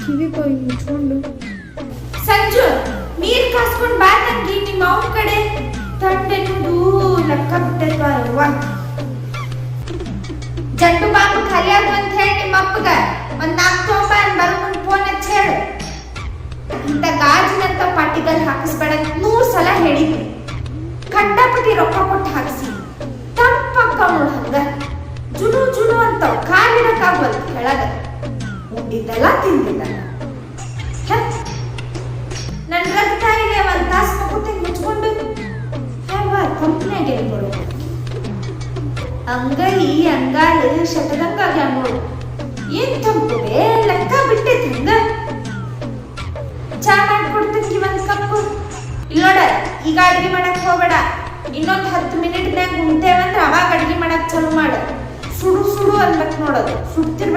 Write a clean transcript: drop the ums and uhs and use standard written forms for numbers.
ಕಿವಿ ಕೊಯ್ ಮುಚ್ಕೊಂಡು ಸಂಜು ನೀರ್ ಕಾಸ್ಕೊಂಡ್ ಬಾ ನಂಗೆ ನಿಮ್ಮ ಅವ್ನ ಕಡೆ ತಂಡೆನುದು ಲಕ್ಕ ಬಿಟ್ಟೈತವ ಯವ್ವ. ಜಂಡು ಬಾಂಬ್ ಖಾಲಿ ಆದ್ವು ಅಂತ ಹೇಳಿ ನಿಮ್ಮ ಅಪ್ಪಗ ಒಂದ್ 4 ತೊಂಬ ಬರ್ಕೊಂಡ್ ಫೋನ್ ಹಚ್ಚಿ ಹೇಳು. ಇಂಥ ಗಾಜಿನಂತ ಪಾಟಿಗಲ್ ಹಾಕಿಸ್ಬೇಡ 100 ಸಲ ಹೇಳಿದ್ವಿ. ಕಂಡಪಟ್ಟಿ ರೊಕ್ಕ ಕೊಟ್ಟು ಹಾಕಿಸಿ ತಂಪಕ್ಕ ನೋಡ್ ಹಂಗ ಜುನು ಜುನು ಅಂತಾವ್ ಕಾಲಿಡಕ್ಕಾಗವಲ್ ಕೆಳಗ. ಉಂಡಿದ್ದಲ್ಲ ತಿಂದಿದ್ದಲ್ಲ ನನ್ ರಕ್ತ ಇದೆ ಒಂದ್ ತಾಸು ಮಗುತ್ತೆ ಮುಚ್ಕೊಂಡು ಕಂಪ್ನಿಯಾಗ ಹೇಳ್ಕೊಡು. ಅಂಗೈ ಅಂಗಾಳು ಶತಗಂಗಾಗ ನೋಡು ಏನ್ ತಂಪುವೆ ಲೆಕ್ಕ ಬಿಟ್ಟೈತಿ ಹಂಗ. ಚಾ ಮಾಡ್ಕೊಡ್ತೀನಿ ಒಂದ್ ಕಪ್ಪು. ಇಲ್ಲೋಡ ಈಗ ಅಡ್ಗೆ ಮಾಡಕ್ ಹೋಗ್ಬೇಡ. ಇನ್ನೊಂದ್ 10 ಮಿನಿಟ್ನ್ಯಾಗ ಉಂಟೇವಂದ್ರ ಅವಾಗ ಅಡ್ಗೆ ಮಾಡಕ್ ಚಾಲು ಮಾಡು. ಸುಡು ಸುಡು ಅನ್ಬೇಕು ನೋಡೋದು ಸುಡ್ತಿರ್ಬೇಕು.